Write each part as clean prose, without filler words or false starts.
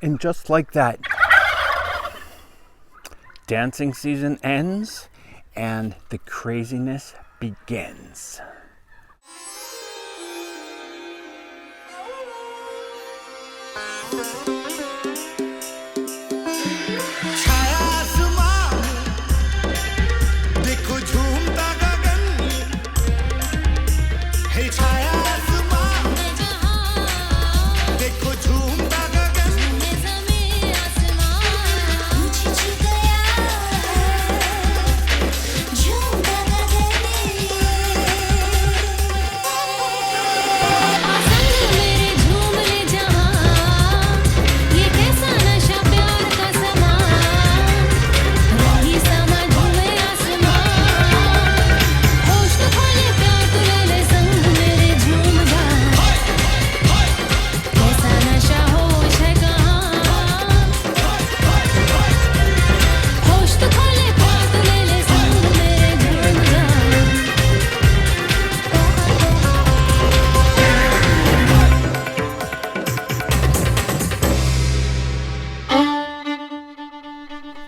And just like that, dancing season ends and the craziness begins.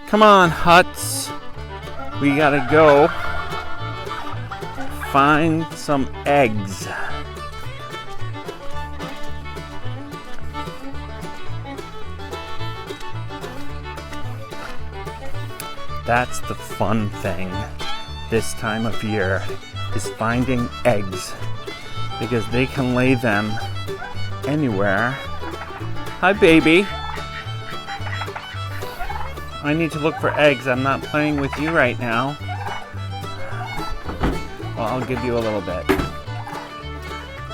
Come on, Huts. We gotta go find some eggs. That's the fun thing this time of year, is finding eggs, because they can lay them anywhere. Hi, baby. I need to look for eggs. I'm not playing with you right now. Well, I'll give you a little bit.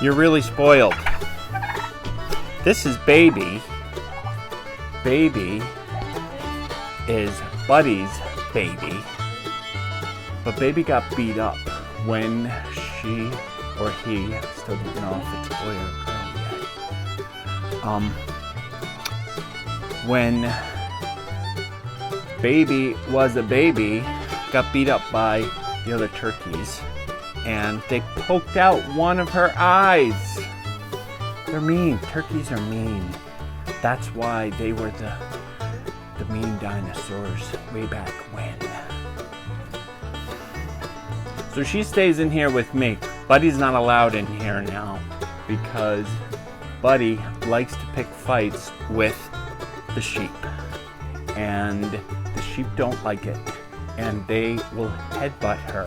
You're really spoiled. This is Baby. Baby is Buddy's baby. But Baby got beat up when she or he, still don't know if it's a boy or a girl yet. When Baby was a baby, got beat up by the other turkeys, and they poked out one of her eyes. They're mean. Turkeys are mean. That's why they were the mean dinosaurs way back when. So she stays in here with me. Buddy's not allowed in here now because Buddy likes to pick fights with the sheep, and the sheep don't like it, and they will headbutt her.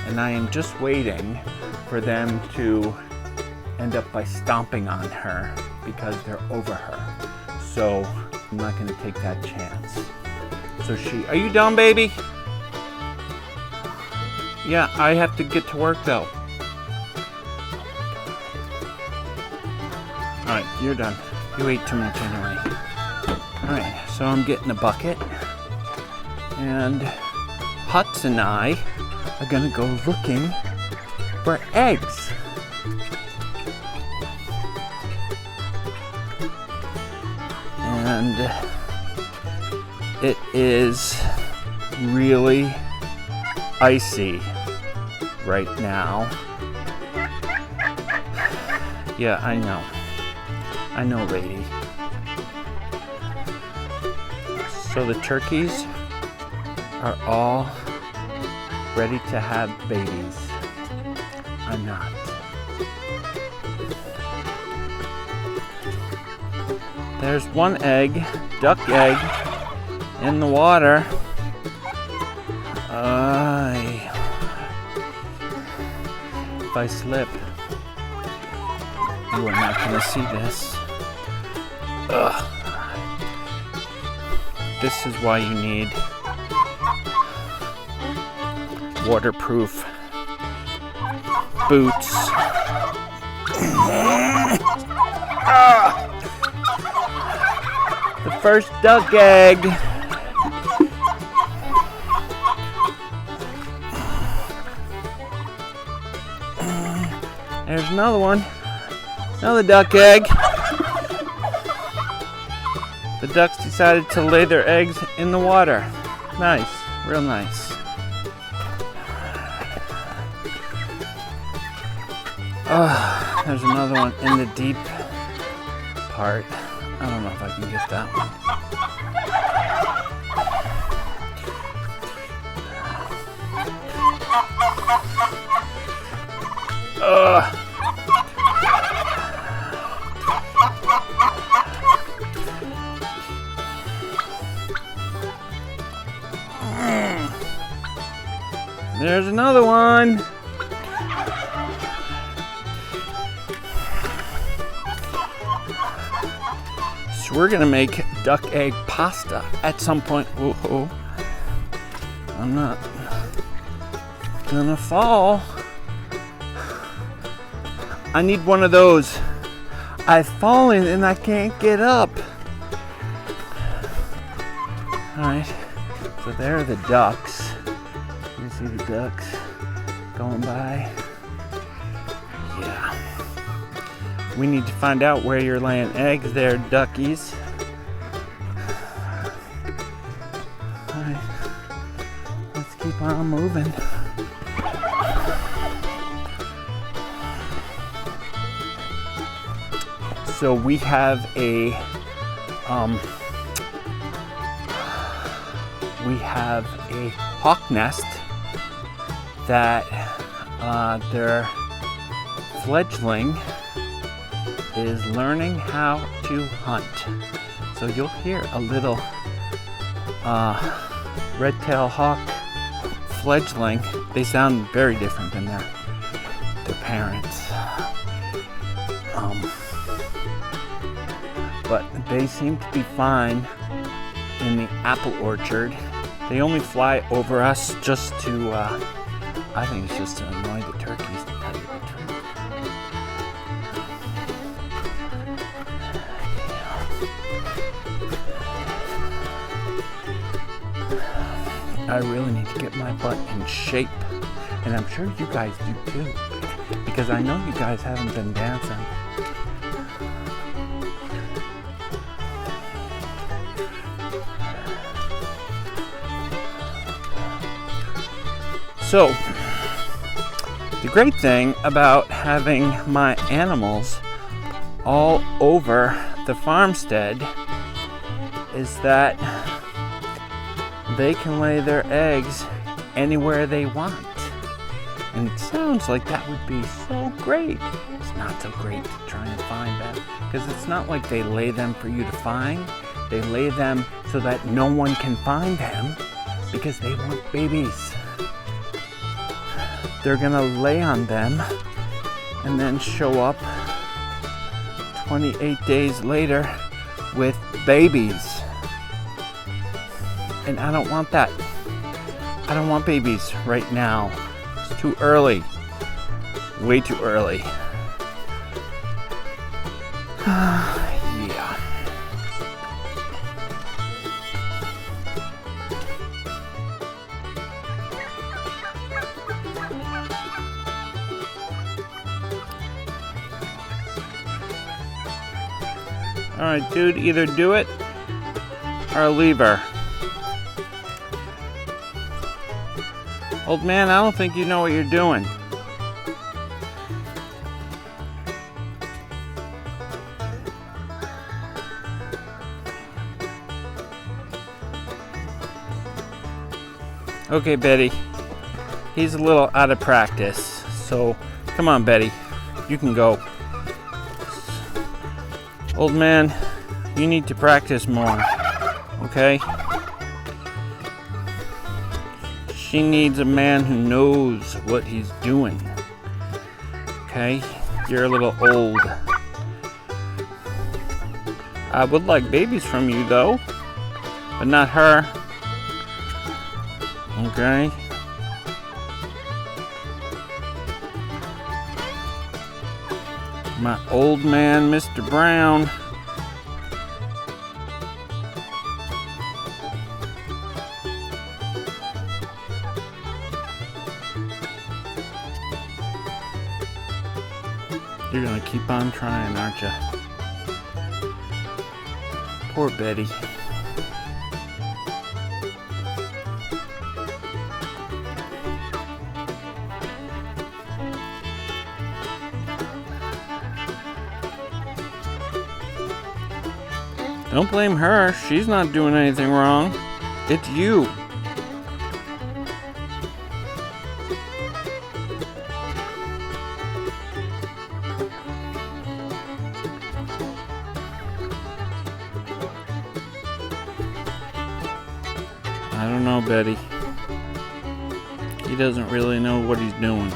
And I am just waiting for them to end up by stomping on her because they're over her. So I'm not going to take that chance. So are you done, baby? Yeah, I have to get to work though. Alright, you're done. You ate too much anyway. Alright, so I'm getting a bucket, and Huts and I are gonna go looking for eggs. And it is really icy right now. Yeah, I know. I know, lady. So the turkeys are all ready to have babies. I'm not. There's one egg, duck egg, in the water. If I slip, you are not going to see this. Ugh. This is why you need waterproof boots. The first duck egg. There's another one. Another duck egg. The ducks decided to lay their eggs in the water. Nice, real nice. There's another one in the deep part I don't know if I can get that one. There's another one. So we're gonna make duck egg pasta at some point. Whoa, I'm not gonna fall. I need one of those. I've fallen and I can't get up. All right, so there are the ducks. You see the ducks going by? Yeah. We need to find out where you're laying eggs there, duckies. All right, let's keep on moving. So we have a hawk nest that their fledgling is learning how to hunt. So you'll hear a little red-tailed hawk fledgling. They sound very different than their parents. But they seem to be fine in the apple orchard. They only fly over us just to, I think it's just to annoy the turkeys, to tell you the truth. I really need to get my butt in shape, and I'm sure you guys do too, because I know you guys haven't been dancing. So, the great thing about having my animals all over the farmstead is that they can lay their eggs anywhere they want. And it sounds like that would be so great. It's not so great to try and find them, because it's not like they lay them for you to find. They lay them so that no one can find them, because they want babies. They're gonna lay on them and then show up 28 days later with babies. And I don't want that. I don't want babies right now. It's too early. Way too early. Yeah. All right, dude, either do it or leave her. Old man, I don't think you know what you're doing. Okay, Betty. He's a little out of practice, so come on, Betty. You can go. Old man, you need to practice more, okay? She needs a man who knows what he's doing, okay? You're a little old. I would like babies from you, though, but not her, okay? My old man, Mr. Brown. You're gonna keep on trying, aren't you? Poor Betty. Don't blame her. She's not doing anything wrong. It's you. I don't know, Betty. He doesn't really know what he's doing.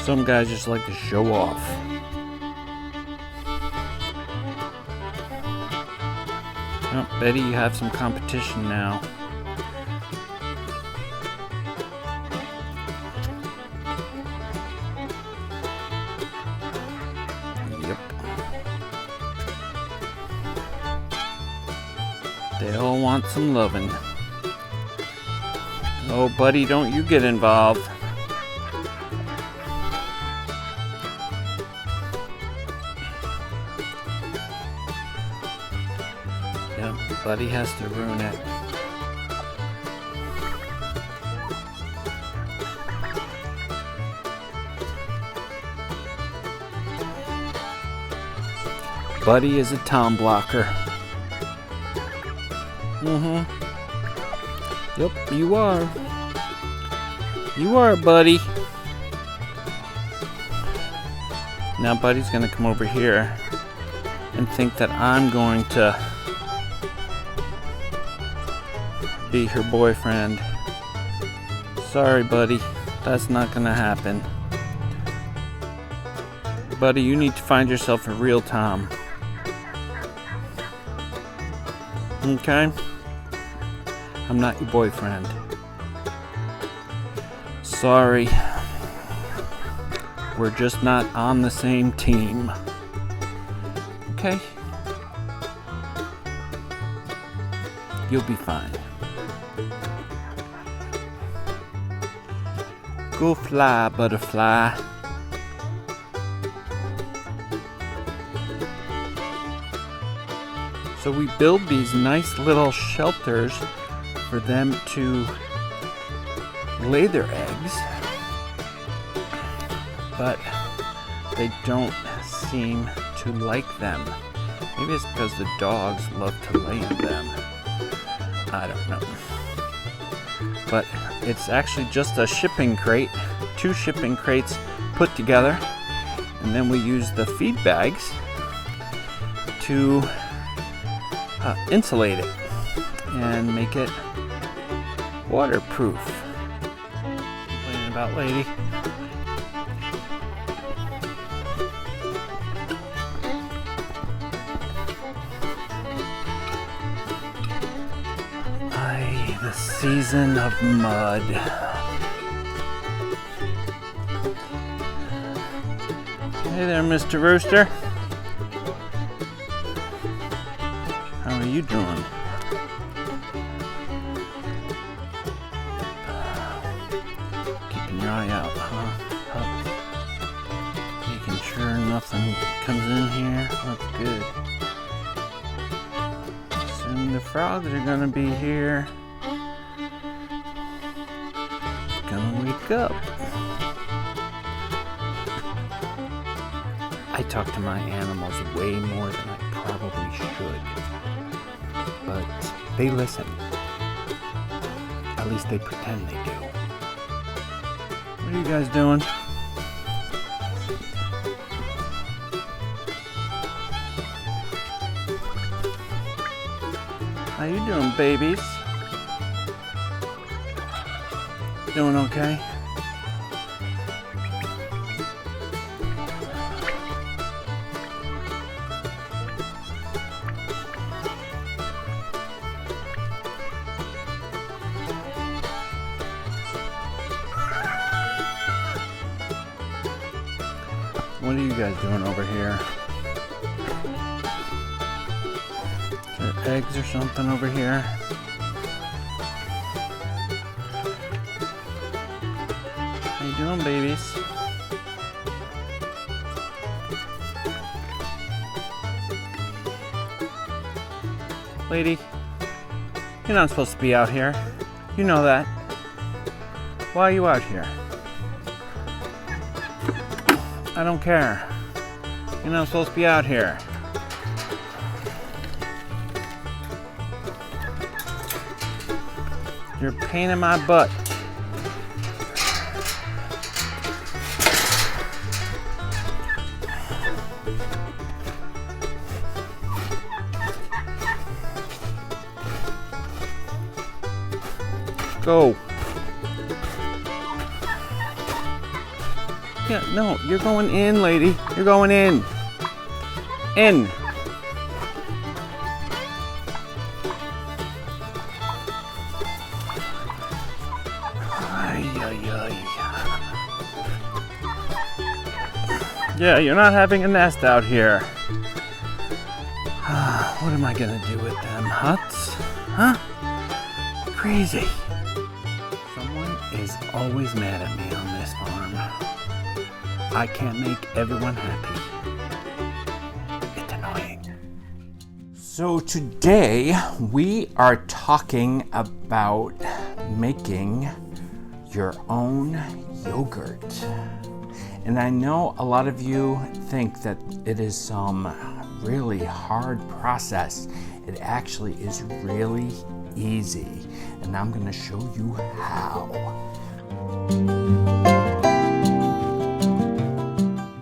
Some guys just like to show off. Oh, Betty, you have some competition now. Yep. They all want some loving. Oh, buddy, don't you get involved. Yep, Buddy has to ruin it. Buddy is a tom blocker. Yep, you are. You are, Buddy. Now Buddy's gonna come over here and think that I'm going to be her boyfriend. Sorry, Buddy. That's not gonna happen. Buddy, you need to find yourself a real Tom. Okay? I'm not your boyfriend. Sorry. We're just not on the same team. Okay? You'll be fine. Go fly, butterfly. So we build these nice little shelters for them to lay their eggs, but they don't seem to like them. Maybe it's because the dogs love to lay in them. I don't know. But it's actually just a shipping crate, 2 shipping crates put together, and then we use the feed bags to insulate it and make it waterproof. Complaining about lady. Aye, the season of mud. Hey there, Mr. Rooster. How are you doing? Keeping your eye out, huh? Making sure nothing comes in here. That's good. Soon the frogs are gonna be here. Gonna wake up. I talk to my animals way more than I probably should. But they listen. At least they pretend they do. What are you guys doing? How you doing, babies? Doing okay? What are you guys doing over here? Is there eggs or something over here? How you doing, babies? Lady, you're not supposed to be out here. You know that. Why are you out here? I don't care. You're not supposed to be out here. You're a pain in my butt. Go. Yeah, no, you're going in, lady. You're going in. In. Ay, ay, ay. Yeah, you're not having a nest out here. What am I gonna do with them huts? Huh? Crazy. Someone is always mad at me on this farm. I can't make everyone happy. It's annoying. So today we are talking about making your own yogurt. And I know a lot of you think that it is some really hard process. It actually is really easy. And I'm going to show you how.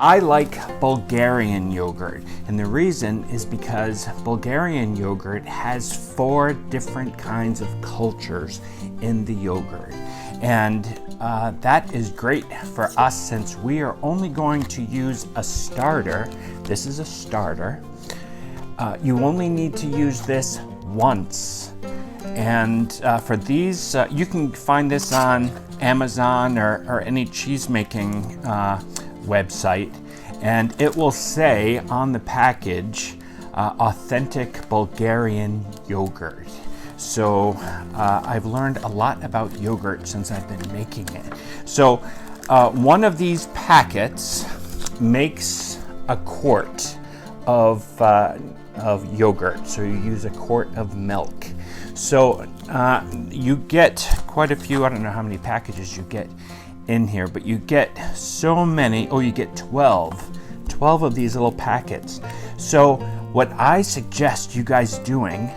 I like Bulgarian yogurt, and the reason is because Bulgarian yogurt has 4 different kinds of cultures in the yogurt. And that is great for us since we are only going to use a starter. This is a starter. You only need to use this once. And for these, you can find this on Amazon or any cheese making website, and it will say on the package Authentic Bulgarian Yogurt. So I've learned a lot about yogurt since I've been making it. So one of these packets makes a quart of yogurt. So you use a quart of milk. So you get quite a few, I don't know how many packages you get in here, but you get so many. Oh, you get 12 of these little packets. So what I suggest you guys doing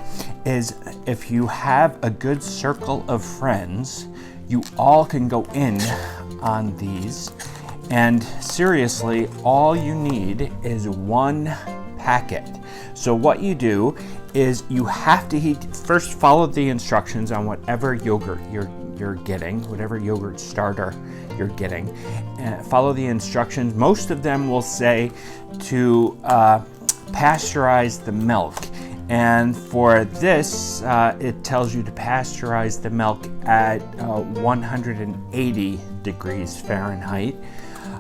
is, if you have a good circle of friends, you all can go in on these, and seriously, all you need is 1 packet. So what you do is you have to first follow the instructions on whatever yogurt you're getting, whatever yogurt starter you're getting. Follow the instructions. Most of them will say to pasteurize the milk. And for this, it tells you to pasteurize the milk at 180 degrees Fahrenheit.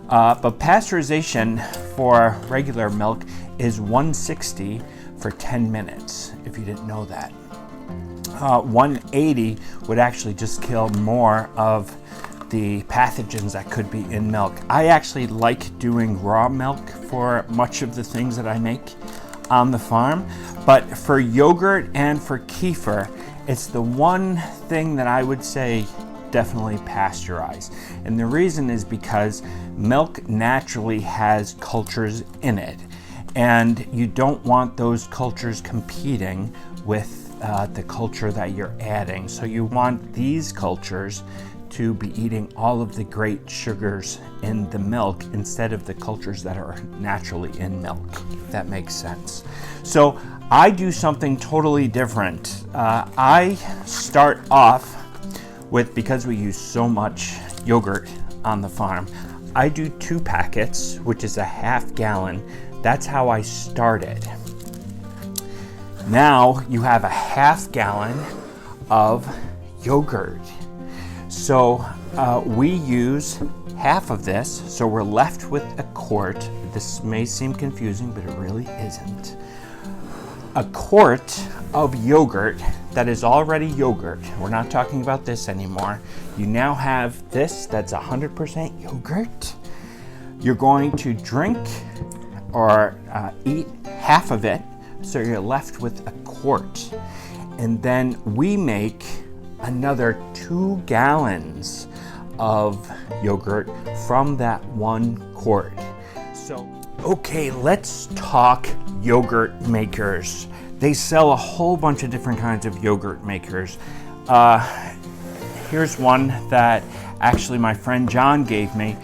But pasteurization for regular milk is 160 for 10 minutes, if you didn't know that. 180 would actually just kill more of the pathogens that could be in milk. I actually like doing raw milk for much of the things that I make on the farm, but for yogurt and for kefir, it's the one thing that I would say definitely pasteurize. And the reason is because milk naturally has cultures in it, and you don't want those cultures competing with the culture that you're adding. So you want these cultures to be eating all of the great sugars in the milk instead of the cultures that are naturally in milk, if that makes sense. So I do something totally different. I start off with, because we use so much yogurt on the farm, I do 2 packets, which is a half gallon. That's how I started. Now you have a half gallon of yogurt. So we use half of this, so we're left with a quart. This may seem confusing, but it really isn't. A quart of yogurt that is already yogurt. We're not talking about this anymore. You now have this that's 100% yogurt. You're going to drink or eat half of it, so you're left with a quart. And then we make another 2 gallons of yogurt from that one quart. So, okay, let's talk yogurt makers. They sell a whole bunch of different kinds of yogurt makers. Here's one that actually my friend John gave me.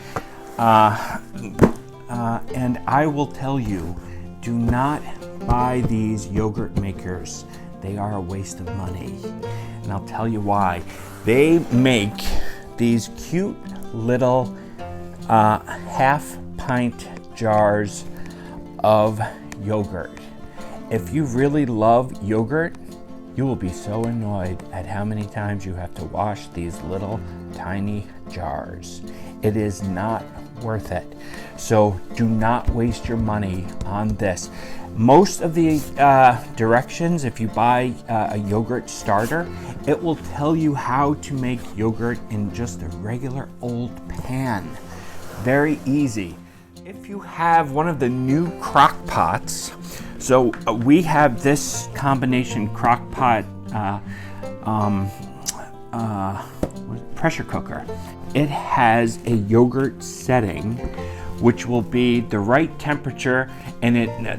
And I will tell you, do not buy these yogurt makers. They are a waste of money. And I'll tell you why. They make these cute little half pint jars of yogurt. If you really love yogurt, you will be so annoyed at how many times you have to wash these little tiny jars. It is not worth it. So do not waste your money on this. Most of the directions, if you buy a yogurt starter, it will tell you how to make yogurt in just a regular old pan. Very easy. If you have one of the new crock pots, so we have this combination crock pot pressure cooker. It has a yogurt setting which will be the right temperature, and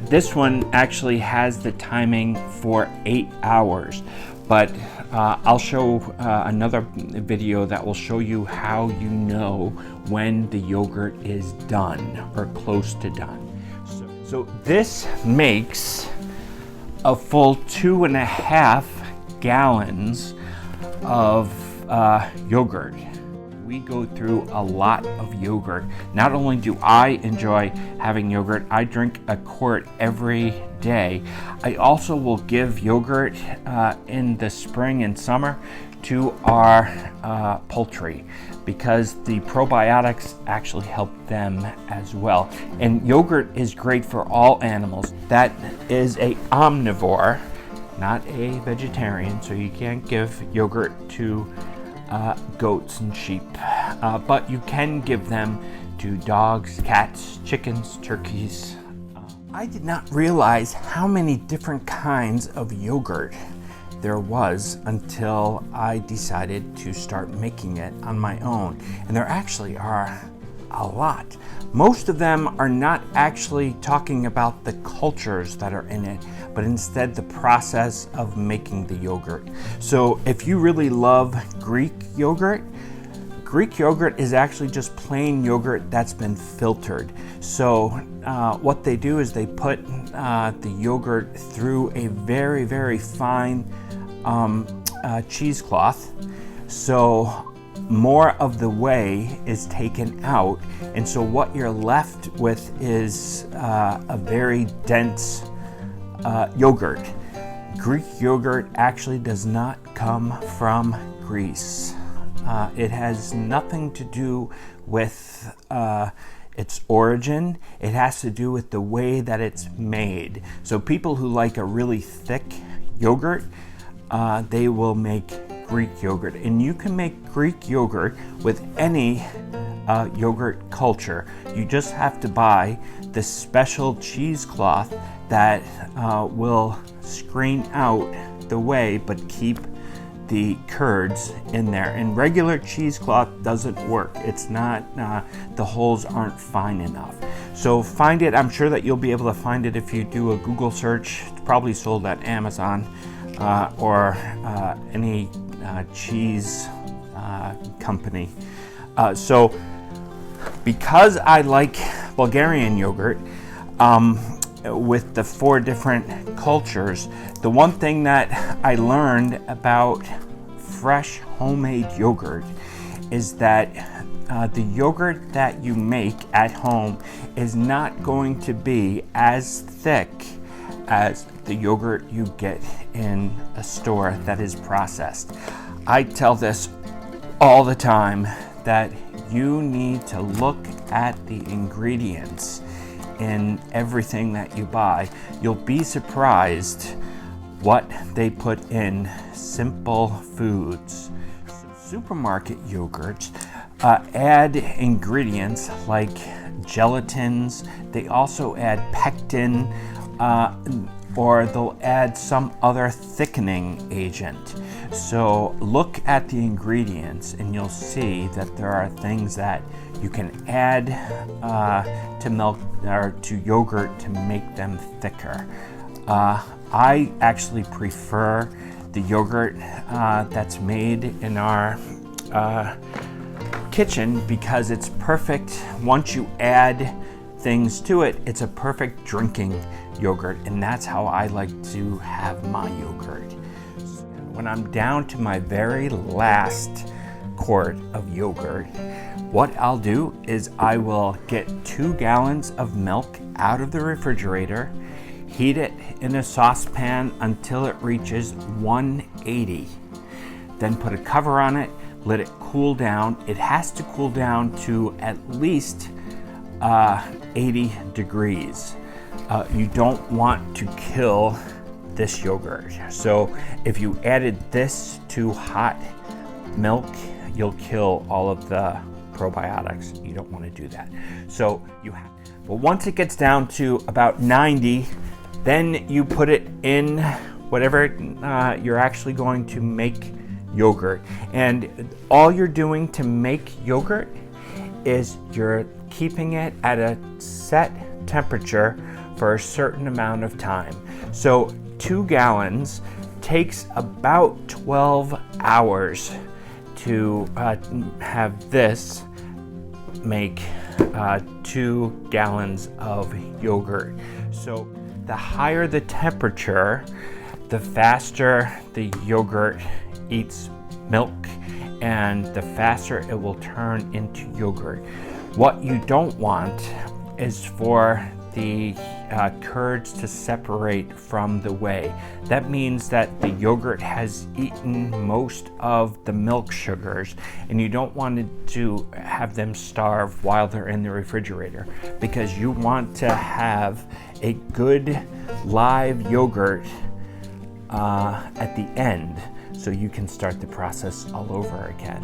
this one actually has the timing for 8 hours. But I'll show another video that will show you how you know when the yogurt is done or close to done. So this makes a full 2.5 gallons of yogurt. We go through a lot of yogurt. Not only do I enjoy having yogurt, I drink a quart every day. I also will give yogurt in the spring and summer to our poultry because the probiotics actually help them as well. And yogurt is great for all animals. That is a omnivore, not a vegetarian, so you can't give yogurt to goats and sheep, but you can give them to dogs, cats, chickens, turkeys. I did not realize how many different kinds of yogurt there was until I decided to start making it on my own. And there actually are a lot. Most of them are not actually talking about the cultures that are in it, but instead the process of making the yogurt. So if you really love Greek yogurt is actually just plain yogurt that's been filtered. So what they do is they put the yogurt through a very, very fine cheesecloth. So more of the whey is taken out, and so what you're left with is a very dense yogurt. Greek yogurt actually does not come from Greece. It has nothing to do with its origin. It has to do with the way that it's made. So people who like a really thick yogurt, they will make Greek yogurt. And you can make Greek yogurt with any yogurt culture. You just have to buy this special cheesecloth that will screen out the whey but keep the curds in there. And regular cheesecloth doesn't work. It's not, the holes aren't fine enough. So find it. I'm sure that you'll be able to find it if you do a Google search. It's probably sold at Amazon or any cheese company. So because I like Bulgarian yogurt, with the 4 different cultures, the one thing that I learned about fresh homemade yogurt is that the yogurt that you make at home is not going to be as thick as the yogurt you get in a store that is processed. I tell this all the time that you need to look at the ingredients in everything that you buy. You'll be surprised what they put in simple foods. Supermarket yogurts add ingredients like gelatins. They also add pectin. or they'll add some other thickening agent. So look at the ingredients and you'll see that there are things that you can add to milk or to yogurt to make them thicker. I actually prefer the yogurt that's made in our kitchen because it's perfect. Once you add things to it, it's a perfect drinking yogurt, and that's how I like to have my yogurt. When I'm down to my very last quart of yogurt, what I'll do is I will get 2 gallons of milk out of the refrigerator, heat it in a saucepan until it reaches 180. Then put a cover on it, let it cool down. It has to cool down to at least 80 degrees. You don't want to kill this yogurt. So if you added this to hot milk, you'll kill all of the probiotics. You don't want to do that. So but once it gets down to about 90, then you put it in whatever you're actually going to make yogurt. And all you're doing to make yogurt is you're keeping it at a set temperature for a certain amount of time. So 2 gallons takes about 12 hours to have this make 2 gallons of yogurt. So the higher the temperature, the faster the yogurt eats milk and the faster it will turn into yogurt. What you don't want is for the curds to separate from the whey. That means that the yogurt has eaten most of the milk sugars, and you don't want to have them starve while they're in the refrigerator, because you want to have a good live yogurt at the end so you can start the process all over again.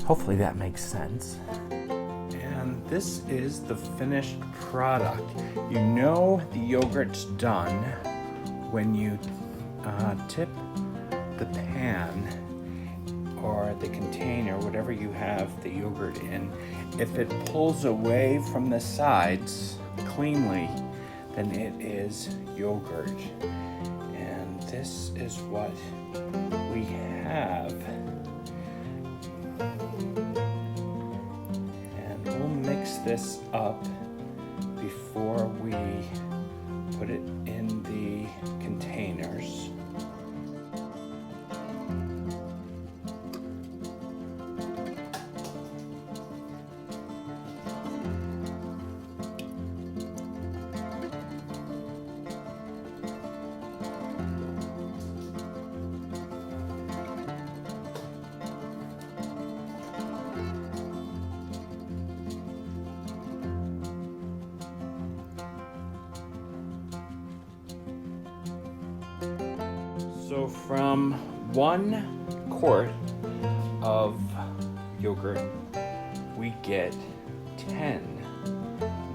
Hopefully that makes sense. And this is the finished product. You know the yogurt's done when you tip the pan or the container, whatever you have the yogurt in. If it pulls away from the sides cleanly, then it is yogurt. And this is what we have. We'll mix this up before we put it in the containers. So from 1 quart of yogurt, we get 10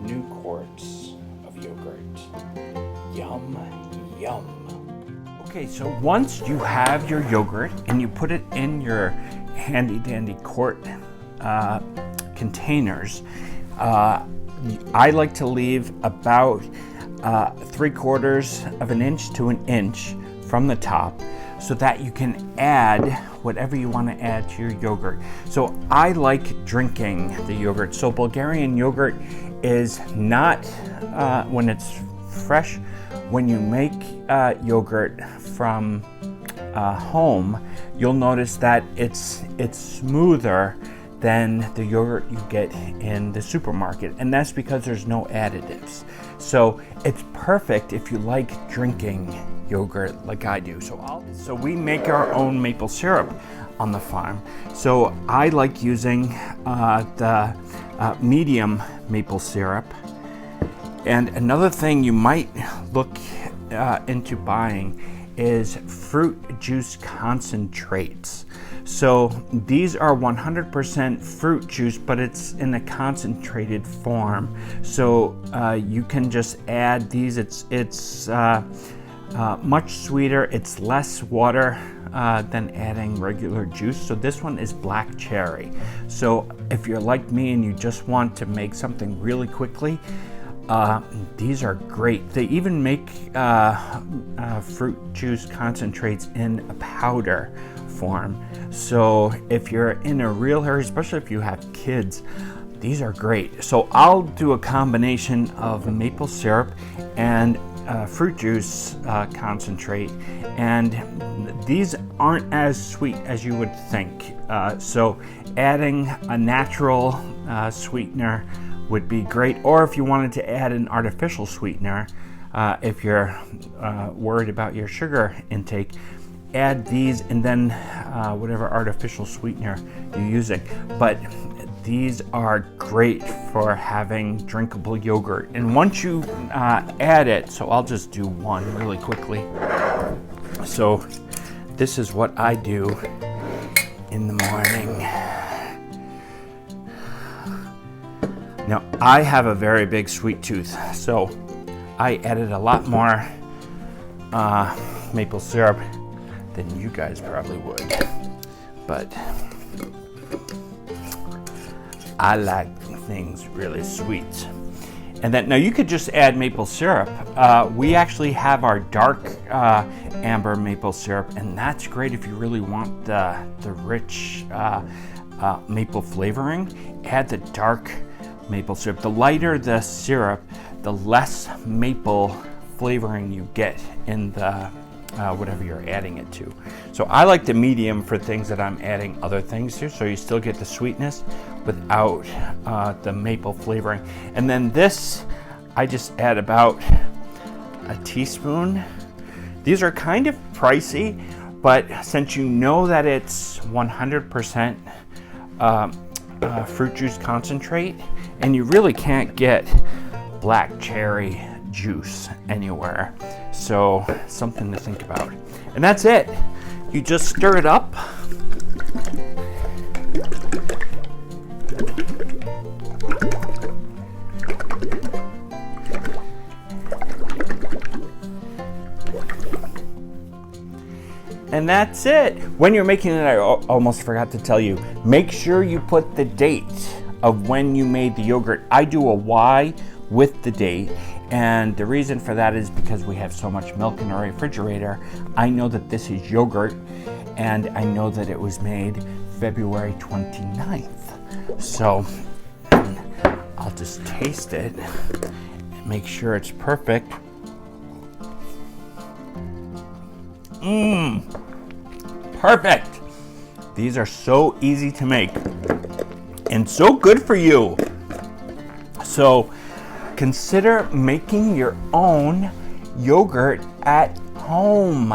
new quarts of yogurt. Yum, yum. Okay, so once you have your yogurt and you put it in your handy dandy quart containers, I like to leave about 3/4 of an inch to an inch from the top so that you can add whatever you want to add to your yogurt. So I like drinking the yogurt. So Bulgarian yogurt is not, when it's fresh, when you make yogurt from home, you'll notice that it's smoother than the yogurt you get in the supermarket, and that's because there's no additives. So it's perfect if you like drinking yogurt like I do. So we make our own maple syrup on the farm. So I like using the medium maple syrup. And another thing you might look into buying is fruit juice concentrates. So these are 100% fruit juice, but it's in a concentrated form. So you can just add these. It's much sweeter. It's less water than adding regular juice. So this one is black cherry. So if you're like me and you just want to make something really quickly, these are great. They even make fruit juice concentrates in a powder form. So if you're in a real hurry, especially if you have kids, these are great. So I'll do a combination of maple syrup and fruit juice concentrate, and these aren't as sweet as you would think. So adding a natural sweetener would be great, or if you wanted to add an artificial sweetener, if you're worried about your sugar intake, add these and then whatever artificial sweetener you're using. But these are great for having drinkable yogurt. And once you add it, so I'll just do one really quickly. So this is what I do in the morning. Now, I have a very big sweet tooth, so I added a lot more maple syrup than you guys probably would. But I like things really sweet. And then, now you could just add maple syrup. We actually have our dark amber maple syrup, and that's great if you really want the rich maple flavoring. Add the dark maple syrup. The lighter the syrup, the less maple flavoring you get in the whatever you're adding it to. So I like the medium for things that I'm adding other things to, so you still get the sweetness without the maple flavoring. And then this, I just add about a teaspoon. These are kind of pricey, but since you know that it's 100% fruit juice concentrate, and you really can't get black cherry juice anywhere, so something to think about. And that's it. You just stir it up. And that's it. When you're making it, I almost forgot to tell you, make sure you put the date of when you made the yogurt. I do a Y with the date, and the reason for that is because we have so much milk in our refrigerator. I know that this is yogurt, and I know that it was made February 29th. So I'll just taste it and make sure it's perfect. Perfect. These are so easy to make and so good for you. So consider making your own yogurt at home.